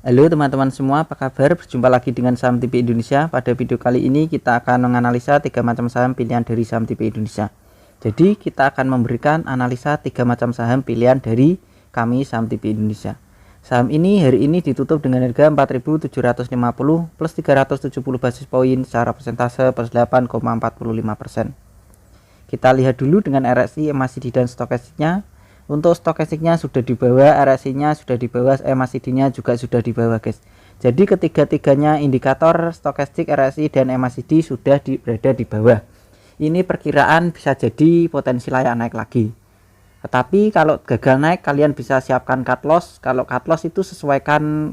Halo teman-teman semua, apa kabar? Berjumpa lagi dengan Saham TV Indonesia. Pada video kali ini kita akan menganalisa 3 macam saham pilihan dari Saham TV Indonesia. Jadi kita akan memberikan analisa 3 macam saham pilihan dari kami Saham TV Indonesia. Saham ini hari ini ditutup dengan harga 4.750 plus 370 basis poin secara persentase plus 8,45%. Kita lihat dulu dengan RSI, MACD dan stokastiknya. Untuk stokastiknya sudah di bawah, RSI-nya sudah di bawah, MACD-nya juga sudah di bawah, guys. Jadi ketiga-tiganya indikator stokastik, RSI dan MACD sudah berada di bawah. Ini perkiraan bisa jadi potensi layak naik lagi. Tetapi kalau gagal naik, kalian bisa siapkan cut loss. Kalau cut loss itu sesuaikan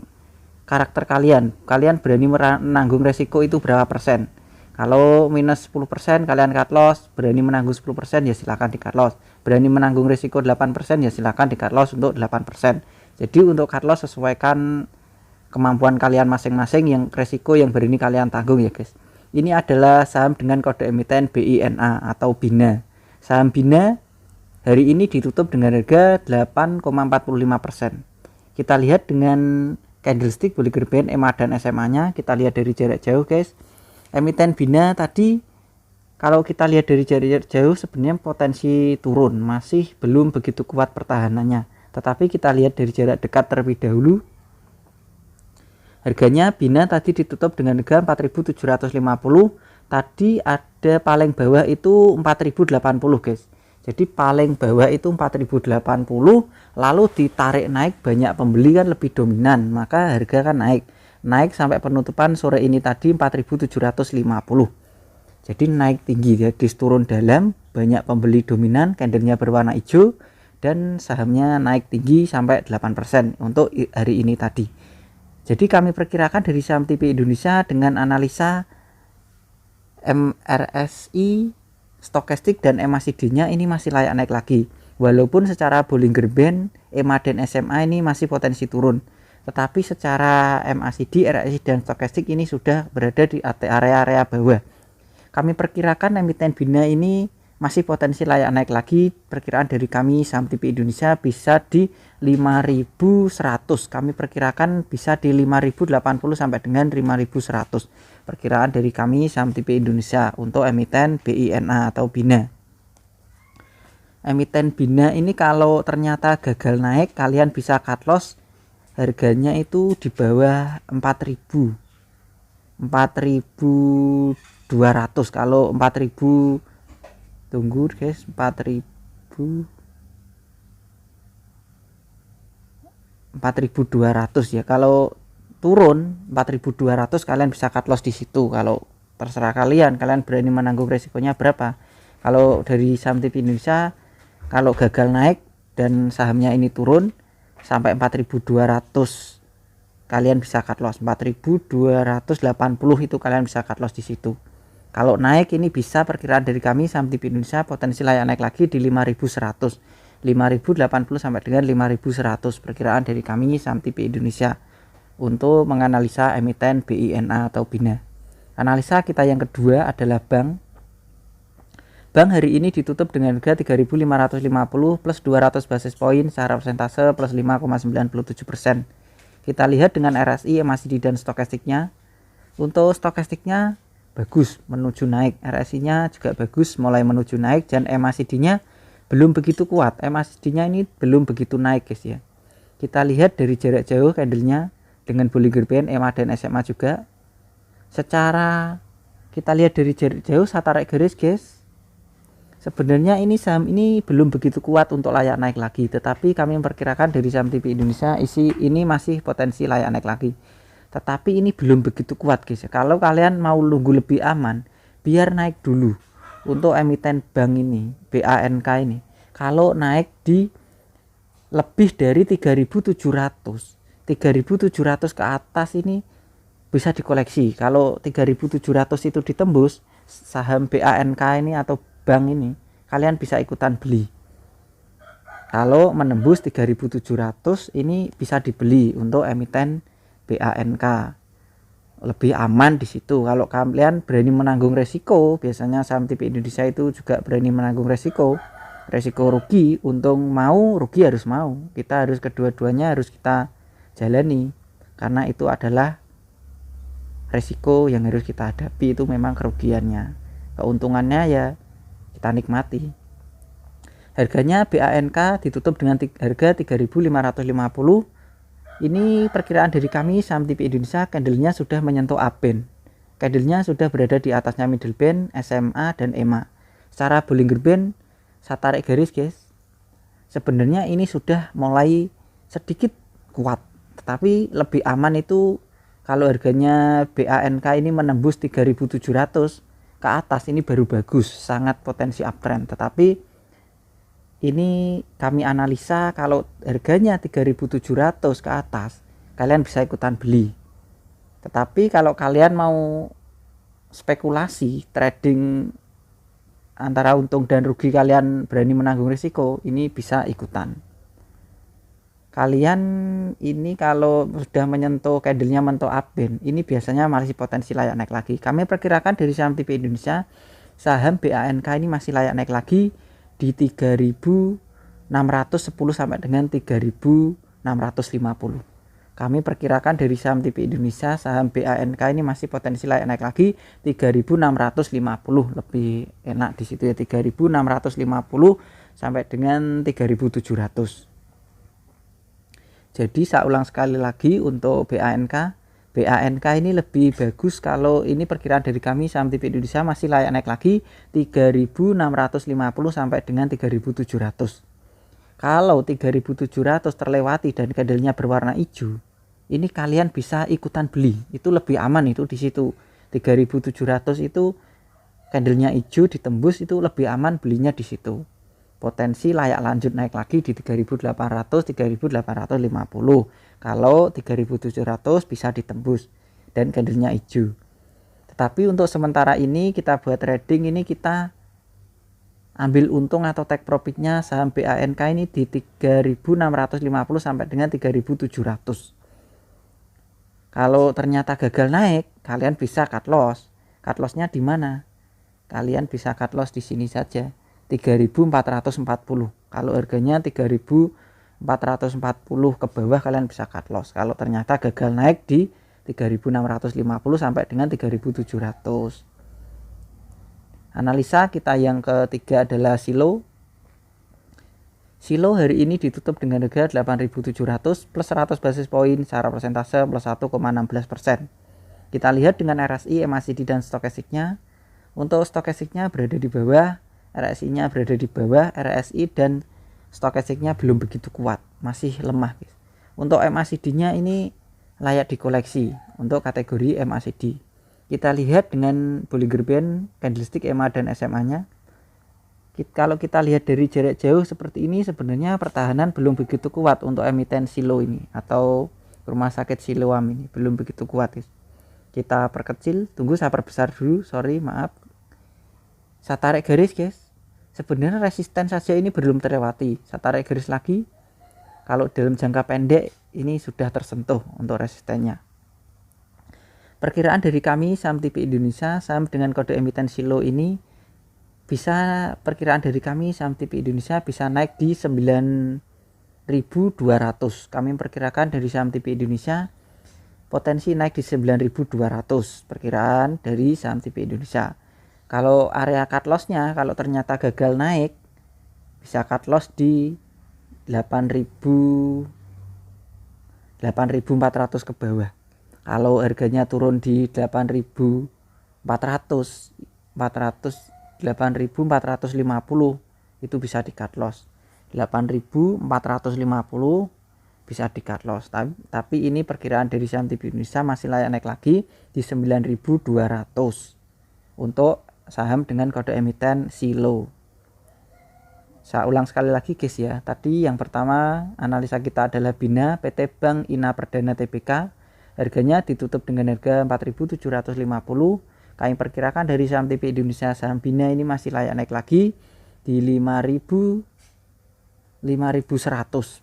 karakter kalian. Kalian berani menanggung resiko itu berapa persen? Kalau minus 10% kalian cut loss, berani menanggung 10% ya silakan di cut loss. Berani menanggung risiko 8% ya silakan di cut loss untuk 8%. Jadi untuk cut loss sesuaikan kemampuan kalian masing-masing, yang resiko yang berani kalian tanggung ya guys. Ini adalah saham dengan kode emiten BINA atau BINA. Saham BINA hari ini ditutup dengan harga 8,45%. Kita lihat dengan candlestick Bollinger Band, EMA dan SMA-nya. Kita lihat dari jarak jauh guys. Emiten BINA tadi kalau kita lihat dari jarak jauh sebenarnya potensi turun, masih belum begitu kuat pertahanannya. Tetapi kita lihat dari jarak dekat terlebih dahulu. Harganya BINA tadi ditutup dengan harga 4.750. Tadi ada paling bawah itu 4.080 guys. Jadi paling bawah itu 4.080, lalu ditarik naik banyak pembeli kan lebih dominan, maka harga kan naik sampai penutupan sore ini tadi 4.750. Jadi naik tinggi ya, turun dalam, banyak pembeli dominan, candlenya berwarna hijau dan sahamnya naik tinggi sampai 8% untuk hari ini tadi. Jadi kami perkirakan dari Saham TV Indonesia dengan analisa MRSI, stokastik dan MACD-nya ini masih layak naik lagi. Walaupun secara Bollinger Band, EMA dan SMA ini masih potensi turun. Tetapi secara MACD, RSI dan stokastik ini sudah berada di area-area bawah. Kami perkirakan emiten BINA ini masih potensi layak naik lagi. Perkiraan dari kami Saham TV Indonesia bisa di 5.100. Kami perkirakan bisa di 5.080 sampai dengan 5.100. Perkiraan dari kami Saham TV Indonesia untuk emiten BINA atau BINA. Emiten BINA ini kalau ternyata gagal naik, kalian bisa cut loss. Harganya itu di bawah 4.200. Kalau 4.000, tunggu guys, 4.200 ya. Kalau turun 4.200 kalian bisa cut loss di situ. Kalau terserah kalian berani menanggung resikonya berapa. Kalau dari Saham TV Indonesia, kalau gagal naik dan sahamnya ini turun sampai 4.200, kalian bisa cut loss. 4.280 itu kalian bisa cut loss di situ. Kalau naik ini bisa, perkiraan dari kami Saham TV Indonesia potensi layak naik lagi di 5.100. 5.080 sampai dengan 5.100 perkiraan dari kami Saham TV Indonesia untuk menganalisa emiten BINA atau BINA. Analisa kita yang kedua adalah bank. Bank hari ini ditutup dengan harga 3.550 plus 200 basis poin secara persentase plus 5,97%. Kita lihat dengan RSI, MACD dan stokastiknya. Untuk stokastiknya bagus, menuju naik. RSI-nya juga bagus, mulai menuju naik, dan MACD-nya belum begitu kuat. MACD-nya ini belum begitu naik guys ya. Kita lihat dari jarak jauh candlenya dengan Bollinger Band, EMA dan SMA juga. Secara kita lihat dari jarak jauh, saya tarik garis guys. Sebenarnya ini saham ini belum begitu kuat untuk layak naik lagi, tetapi kami memperkirakan dari Saham TV Indonesia ini masih potensi layak naik lagi. Tetapi ini belum begitu kuat guys. Kalau kalian mau nunggu lebih aman, biar naik dulu. Untuk emiten bank ini, BANK ini, kalau naik di lebih dari 3.700 ke atas ini bisa dikoleksi. Kalau 3.700 itu ditembus, saham BANK ini atau bank ini kalian bisa ikutan beli. Kalau menembus 3.700 ini bisa dibeli untuk emiten BANK, lebih aman di situ. Kalau kalian berani menanggung resiko, biasanya Saham TV Indonesia itu juga berani menanggung resiko rugi, untung mau, rugi harus mau. Kita harus kedua-duanya harus kita jalani. karena itu adalah resiko yang harus kita hadapi, itu memang kerugiannya. Keuntungannya ya kita nikmati. Harganya BANK ditutup dengan harga 3.550. Ini perkiraan dari kami saham TV Indonesia, candlenya sudah menyentuh upband. Candlenya sudah berada di atasnya middle band, SMA dan EMA. Secara Bollinger Band, saya tarik garis guys, sebenarnya ini sudah mulai sedikit kuat, tetapi lebih aman itu kalau harganya BANK ini menembus 3.700 ke atas, ini baru bagus, sangat potensi uptrend. Tetapi ini kami analisa kalau harganya 3.700 ke atas, kalian bisa ikutan beli. Tetapi kalau kalian mau spekulasi, trading antara untung dan rugi, kalian berani menanggung risiko, ini bisa ikutan. Kalian ini kalau sudah menyentuh candlenya mentok uptrend, ini biasanya masih potensi layak naik lagi. Kami perkirakan dari saham TV Indonesia, saham BANK ini masih layak naik lagi di 3.610 sampai dengan 3.650. Kami perkirakan dari saham TV Indonesia, saham BANK ini masih potensi layak naik lagi 3.650, lebih enak di situ ya, 3.650 sampai dengan 3.700. Jadi saya ulang sekali lagi untuk BANK ini lebih bagus kalau ini perkiraan dari kami saham TV Indonesia masih layak naik lagi 3.650 sampai dengan 3.700. Kalau 3.700 terlewati dan candlenya berwarna hijau, ini kalian bisa ikutan beli, itu lebih aman. Itu di situ 3.700 itu candlenya hijau ditembus, itu lebih aman belinya di situ. Potensi layak lanjut naik lagi di 3.800, 3.850. Kalau 3.700 bisa ditembus dan candlenya hijau. Tetapi untuk sementara ini kita buat trading, ini kita ambil untung atau take profitnya saham BANK ini di 3.650 sampai dengan 3.700. Kalau ternyata gagal naik, kalian bisa cut loss. Cut lossnya di mana? Kalian bisa cut loss di sini saja, 3.440. Kalau harganya 3.440 ke bawah, kalian bisa cut loss. Kalau ternyata gagal naik di 3.650 sampai dengan 3.700. Analisa kita yang ketiga adalah Silo. Silo hari ini ditutup dengan harga 8.700 plus 100 basis poin, secara persentase plus 1,16%. Kita lihat dengan RSI, MACD dan stokastiknya. Untuk stokastiknya berada di bawah, RSI-nya berada di bawah, RSI dan stokastiknya belum begitu kuat, masih lemah. Untuk MACD-nya ini layak dikoleksi untuk kategori MACD. Kita lihat dengan Bollinger Band, candlestick EMA dan SMA-nya. Kalau kita lihat dari jarak jauh seperti ini, sebenarnya pertahanan belum begitu kuat untuk emiten Silo ini atau rumah sakit Siloam ini, belum begitu kuat. Kita perkecil, tunggu saya perbesar dulu, maaf. Saya tarik garis guys, sebenarnya resisten saja ini belum terlewati. Saya tarik garis lagi, kalau dalam jangka pendek ini sudah tersentuh untuk resistennya. Perkiraan dari kami saham TV Indonesia, saham dengan kode emiten Silo ini bisa, perkiraan dari kami saham TV Indonesia bisa naik di 9.200. Kami perkirakan dari saham TV Indonesia potensi naik di 9.200, perkiraan dari saham TV Indonesia. Kalau area cut loss-nya, kalau ternyata gagal naik, bisa cut loss di 8.400 ke bawah. Kalau harganya turun di 8.450, itu bisa di cut loss. 8.450 bisa di cut loss. Tapi ini perkiraan dari saham TV Indonesia masih layak naik lagi di 9.200 untuk saham dengan kode emiten Silo. Saya ulang sekali lagi guys ya. Tadi yang pertama analisa kita adalah Bina PT Bank Ina Perdana Tbk. Harganya ditutup dengan harga 4.750. Kami perkirakan dari saham TV Indonesia, saham Bina ini masih layak naik lagi di 5.100.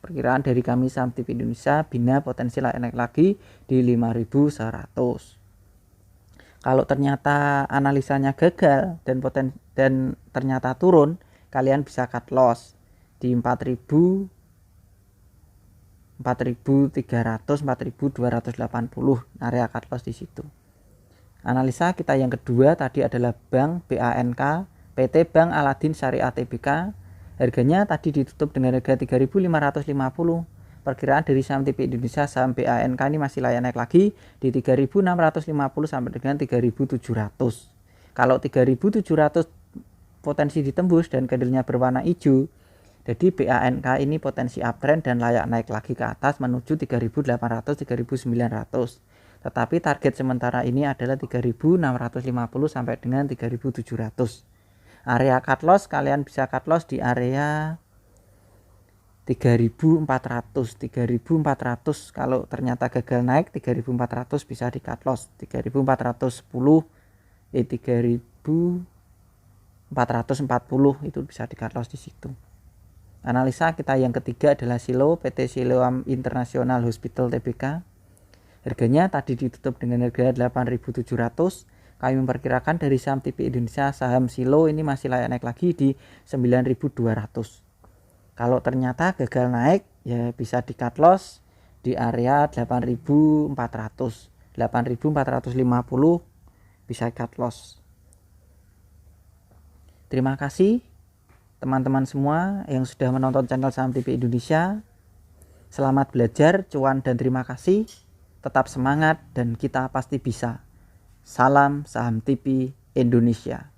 Perkiraan dari kami saham TV Indonesia, Bina potensi layak naik lagi di 5.100. Kalau ternyata analisanya gagal dan ternyata turun, kalian bisa cut loss di 4.050 4.300, 4.280 area cut loss di situ. Analisa kita yang kedua tadi adalah Bank BANK, PT Bank Aladin Syariah Tbk. Harganya tadi ditutup dengan harga 3.550. Perkiraan dari saham TP Indonesia saham BANK ini masih layak naik lagi di 3.650 sampai dengan 3.700. Kalau 3.700 potensi ditembus dan candlenya berwarna hijau, jadi BANK ini potensi uptrend dan layak naik lagi ke atas menuju 3.800, 3.900. Tetapi target sementara ini adalah 3.650 sampai dengan 3.700. Area cut loss kalian bisa cut loss di area 3.400. Kalau ternyata gagal naik 3.400 bisa di cut loss. 3.440 3.440 itu bisa di cut loss di situ. Analisa kita yang ketiga adalah Silo, PT Siloam International Hospital Tbk. Harganya tadi ditutup dengan harga 8.700. Kami memperkirakan dari saham TP Indonesia saham Silo ini masih layak naik lagi di 9.200. Kalau ternyata gagal naik ya bisa di cut loss di area 8.400. 8.450 bisa cut loss. Terima kasih teman-teman semua yang sudah menonton channel saham TP Indonesia. Selamat belajar, cuan, dan terima kasih. Tetap semangat dan kita pasti bisa. Salam saham TP Indonesia.